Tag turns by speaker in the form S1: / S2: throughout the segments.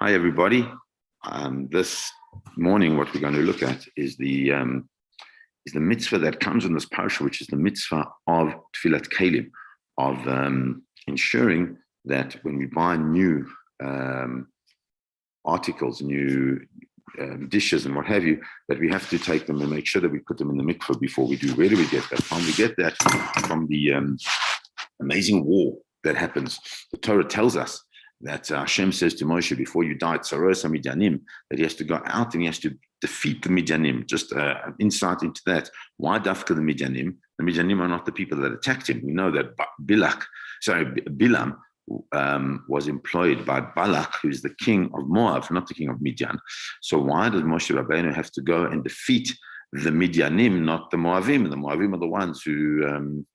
S1: Hi, everybody. This morning, what we're going to look at is the mitzvah that comes in this parsha, which is the mitzvah of tefillat kelim, of ensuring that when we buy new articles, new dishes and what have you, that we have to take them and make sure that we put them in the mikveh before we do. Where do we get that from? We get that from the amazing war that happens. The Torah tells us that Hashem says to Moshe, before you die, Tsaros HaMidyanim, that he has to go out and he has to defeat the Midyanim. Just an insight into that. Why Dafka the Midyanim? The Midyanim are not the people that attacked him. We know that Bilam was employed by Balak, who is the king of Moab, not the king of Midian. So why does Moshe Rabbeinu have to go and defeat the Midyanim, not the Moavim? The Moavim are the ones who,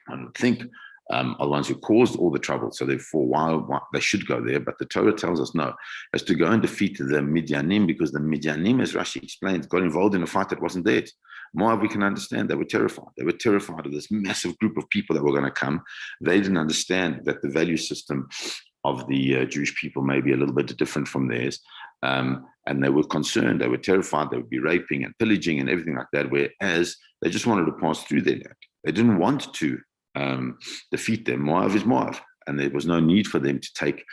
S1: I don't think, are the ones who caused all the trouble. So therefore, why they should go there. But the Torah tells us no, has to go and defeat the Midyanim, because the Midyanim, as Rashi explains, got involved in a fight that wasn't theirs. Moab, we can understand, they were terrified. They were terrified of this massive group of people that were going to come. They didn't understand that the value system of the Jewish people may be a little bit different from theirs. And they were concerned, they were terrified, they would be raping and pillaging and everything like that, whereas they just wanted to pass through their land. They didn't want to defeat them. Moab is Moab, and there was no need for them to take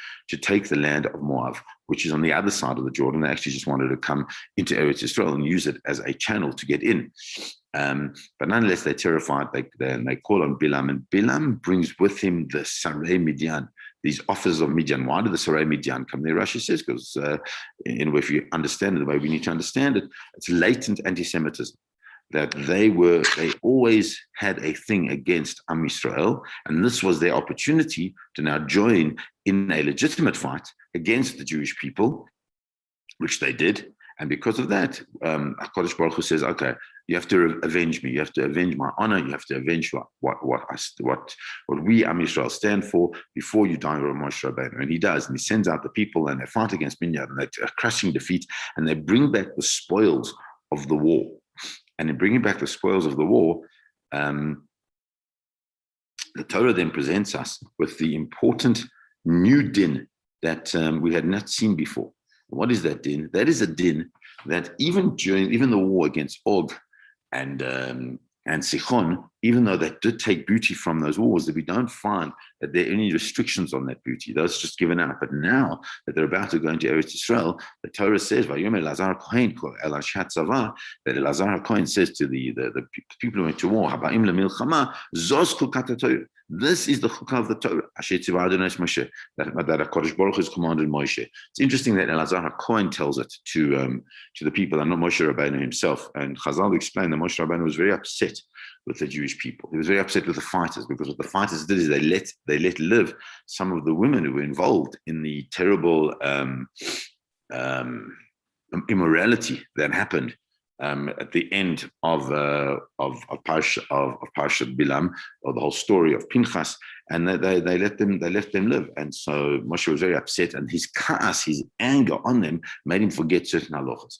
S1: the land of Moab, which is on the other side of the Jordan. They actually just wanted to come into Eretz Yisrael and use it as a channel to get in. But nonetheless, they're terrified. They call on Bilam, and Bilam brings with him the Sarei Midian, these officers of Midian. Why did the Sarei Midian come there? Rashi says, because if you understand it the way we need to understand it, it's latent anti-Semitism. That they always had a thing against Am Yisrael, and this was their opportunity to now join in a legitimate fight against the Jewish people, which they did. And because of that, HaKadosh Baruch Hu says, okay, you have to avenge me, you have to avenge my honor, you have to avenge what we Am Yisrael stand for before you die, Moshe Rabbeinu. And he does, and he sends out the people, and they fight against Midian, and they're crushing defeat, and they bring back the spoils of the war. And in bringing back the spoils of the war, the Torah then presents us with the important new din that we had not seen before. What is that din? That is a din that even the war against Og and Sichon, even though they did take booty from those wars, that we don't find that there are any restrictions on that booty. Those just given out. But now that they're about to go into Eretz Yisrael, the Torah says, that Elazar HaKohen says to the people who went to war, this is the chukah of the Torah, that HaKadosh Baruch Hu has commanded Moshe. It's interesting that Elazar HaKohen tells it to the people, and not Moshe Rabbeinu himself. And Chazal explained that Moshe Rabbeinu was very upset with the Jewish people. He was very upset with the fighters, because what the fighters did is they let live some of the women who were involved in the terrible immorality that happened at the end of Parshat Bilam, or the whole story of Pinchas, and they left them live. And so Moshe was very upset, and his ka'as, his anger on them, made him forget certain halachas.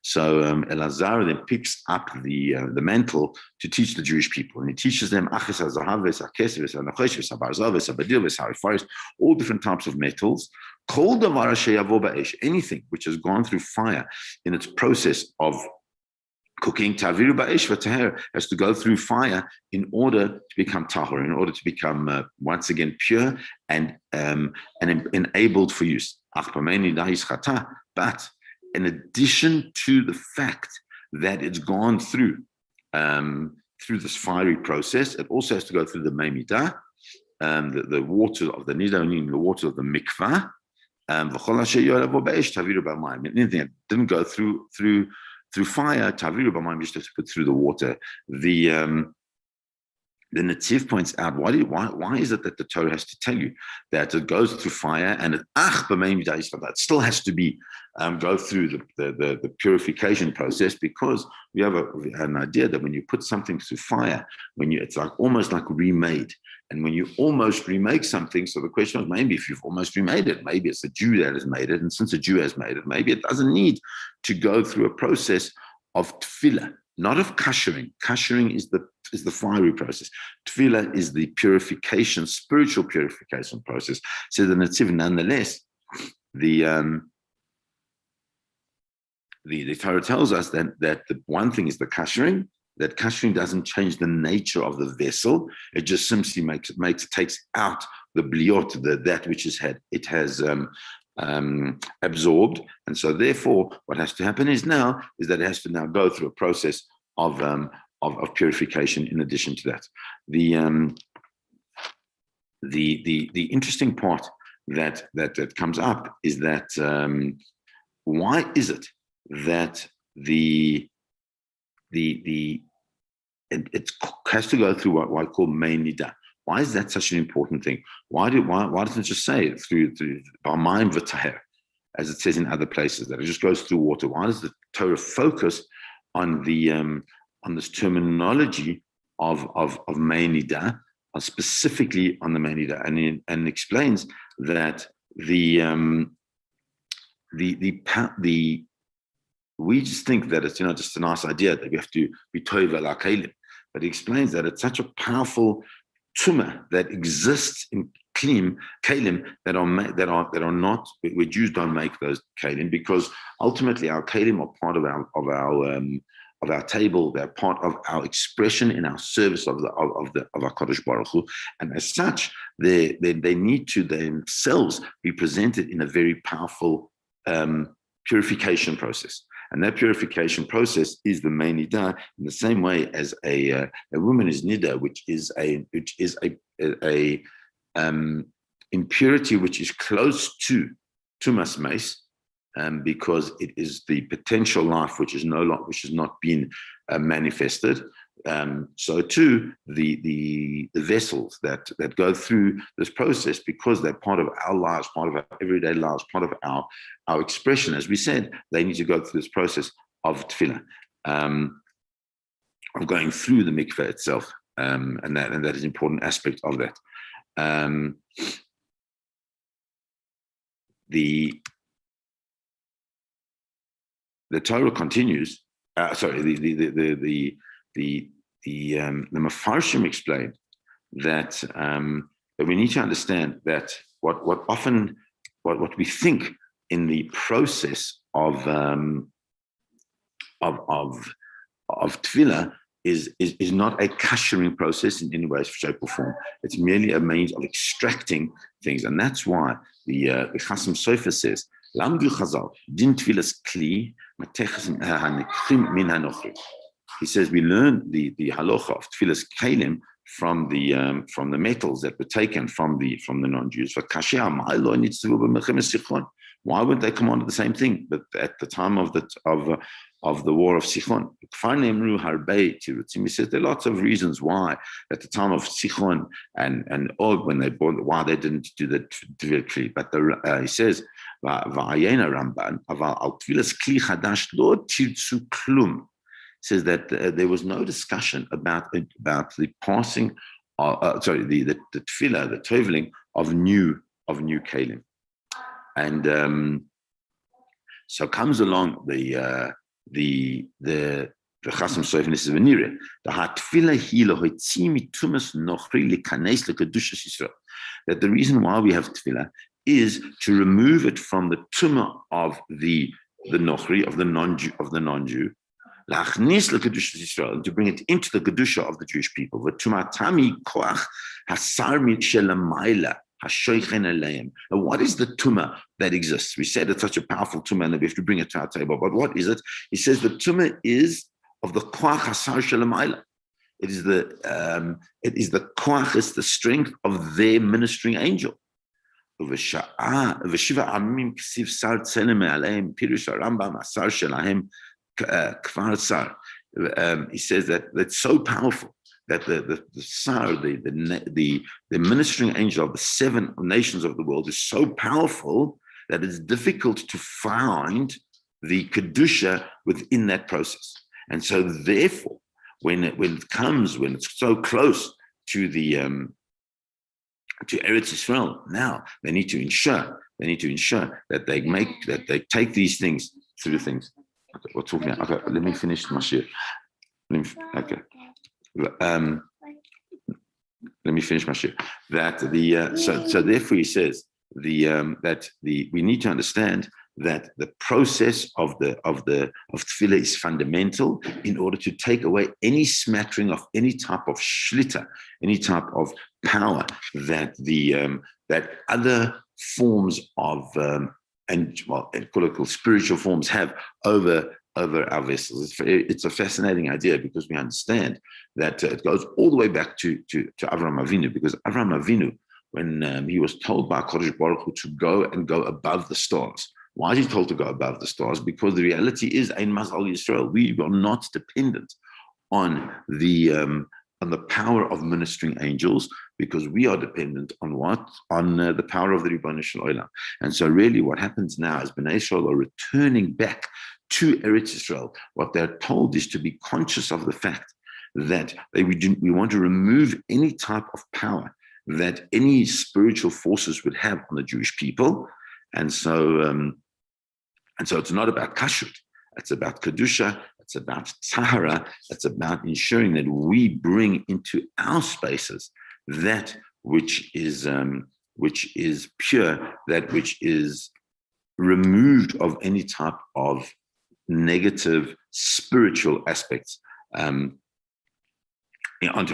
S1: So Elazar then picks up the mantle to teach the Jewish people, and he teaches them all different types of metals, anything which has gone through fire in its process of cooking, taviru ba'esh v'taher, has to go through fire in order to become tahor, in order to become once again pure and enabled for use. But in addition to the fact that it's gone through this fiery process, it also has to go through the meirat, the water of the nidonim, the water of the mikvah, anything that didn't go through fire, taviru b'mayim, just have to put through the water. The Netziv points out, why is it that the Torah has to tell you that it goes through fire, and it still has to be go through the purification process? Because we have an idea that when you put something through fire, it's like almost like remade. And when you almost remake something, so the question is, maybe if you've almost remade it, maybe it's a Jew that has made it, and since a Jew has made it, maybe it doesn't need to go through a process of tefillah, not of kashering. Kashering is the fiery process. Tefillah is the purification, spiritual purification process. So the Netziv, nonetheless, the Torah tells us that the one thing is the kashering. That kashering doesn't change the nature of the vessel. It just simply takes out the bliot, that which it has absorbed. And so therefore, what has to happen is that it has to now go through a process of purification. In addition to that, the interesting part that comes up is that why is it that it has to go through what I call meirat? Why is that such an important thing? Why doesn't it just say it through b'mayim v'taher, as it says in other places, that it just goes through water? Why does the Torah focus on this terminology of meirat, specifically on the meirat, and explains that we just think that it's just a nice idea that we have to be toivel our kalim, but he explains that it's such a powerful tumah that exists in kalim that are not, where Jews don't make those kalim, because ultimately our kalim are part of our table. They're part of our expression in our service of our Kodesh Baruch Hu, and as such, they need to themselves be presented in a very powerful purification process. And that purification process is the meirat, in the same way as a woman is nida, which is a impurity which is close to tumas meis, because it is the potential life which has not been manifested. So too, the vessels that go through this process, because they're part of our lives, part of our everyday lives, part of our expression, as we said, they need to go through this process of tefillah, of going through the mikveh itself, and that is an important aspect of that. The Torah continues. The Mefarshim explained that we need to understand that what we think in the process of tefillah is not a kashering process in any way, shape, or form. It's merely a means of extracting things, and that's why the Chasam Sofer says, "Lamdu Chazal din tefillas kli mateches hanekrim min hanochri." He says we learn the halacha of tefillas kalim from the metals that were taken from the non-Jews. Why would they come on to the same thing? But at the time of the war of Sichon, he says there are lots of reasons why at the time of Sichon and Og, when they bought, why they didn't do the tefillah. But he says, says that there was no discussion about the passing, the tefillah, the toveling of new kalim. And so comes along the Chasam Sofer, this is Venire, that the reason why we have tefillah is to remove it from the tumah of the nochri, of the non-Jew, and to bring it into the kedusha of the Jewish people. And what is the tumah that exists? We said it's such a powerful tumah and that we have to bring it to our table. But what is it? He says the tumah is of the koach hasar shelamayla. It is the koach, it's the strength of their ministering angel. He says that that's so powerful that the ministering angel of the 7 nations of the world is so powerful that it's difficult to find the kedusha within that process. And so therefore, when it's so close to the to Eretz Yisrael, now they need to ensure that they take these things through things. Okay, we're talking. Okay, let me finish my shir. Okay. Let me finish my shir. That so therefore he says we need to understand that the process of tefillah is fundamental in order to take away any smattering of any type of shlita, any type of power that that other forms of and spiritual forms have over our vessels. It's a fascinating idea because we understand that it goes all the way back to Avraham Avinu, because Avraham Avinu, when he was told by Kodesh Baruch Hu to go above the stars. Why is he told to go above the stars? Because the reality is, Ein Mazal Yisrael, we are not dependent on the power of ministering angels, because we are dependent on what? On the power of the Ribono Shel Olam. And so really what happens now is Bnei Israel are returning back to Eretz Yisrael. What they're told is to be conscious of the fact that we want to remove any type of power that any spiritual forces would have on the Jewish people. And so it's not about kashrut. It's about kedusha. It's about tahara. It's about ensuring that we bring into our spaces that which is pure, that which is removed of any type of negative spiritual aspects onto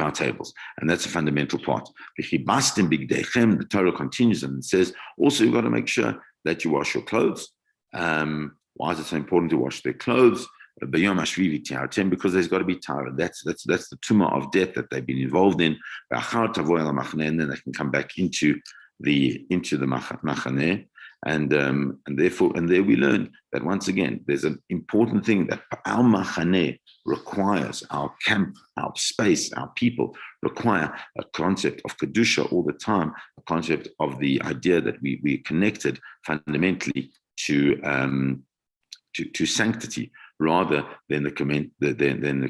S1: our tables. And that's a fundamental part. The Torah continues and says, also you've got to make sure that you wash your clothes. Why is it so important to wash their clothes? Because there's got to be tahara. That's the tumah of death that they've been involved in. And then they can come back into the machaneh. And there we learn that once again, there's an important thing that our machaneh requires, our camp, our space, our people require a concept of kedusha all the time, a concept of the idea that we're connected fundamentally to sanctity rather than the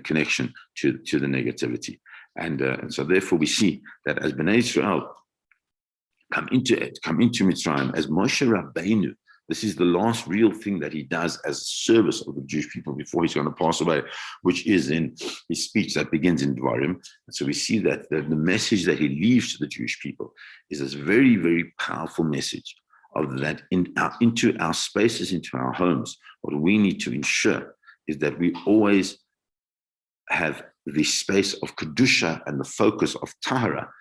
S1: connection to the negativity. And so therefore we see that as Bnei Israel come into Mitzrayim, as Moshe Rabbeinu, this is the last real thing that he does as a service of the Jewish people before he's going to pass away, which is in his speech that begins in Dvarim. And so we see that the message that he leaves to the Jewish people is this very, very powerful message of that into our spaces, into our homes. What we need to ensure is that we always have the space of kedusha and the focus of tahara.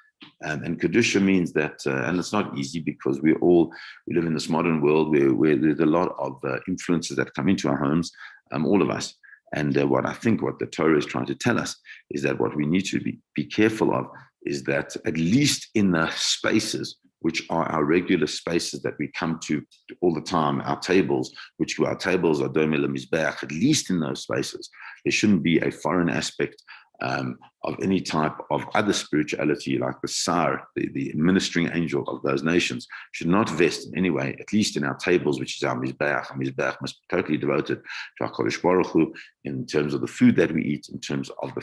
S1: And kedusha means that, and it's not easy because we live in this modern world where there's a lot of influences that come into our homes, all of us. And what the Torah is trying to tell us is that what we need to be careful of is that at least in the spaces which are our regular spaces that we come to all the time, our tables are Dome Mizbeach, at least in those spaces, there shouldn't be a foreign aspect of any type of other spirituality, like the Sar, the ministering angel of those nations, should not vest in any way, at least in our tables, which is our Mizbeach. Our Mizbeach must be totally devoted to our Kodesh Baruch Hu in terms of the food that we eat, in terms of the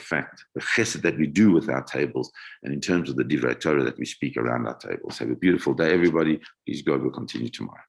S1: chesed that we do with our tables, and in terms of the Divrei Torah that we speak around our tables. Have a beautiful day, everybody. Please go. We'll continue tomorrow.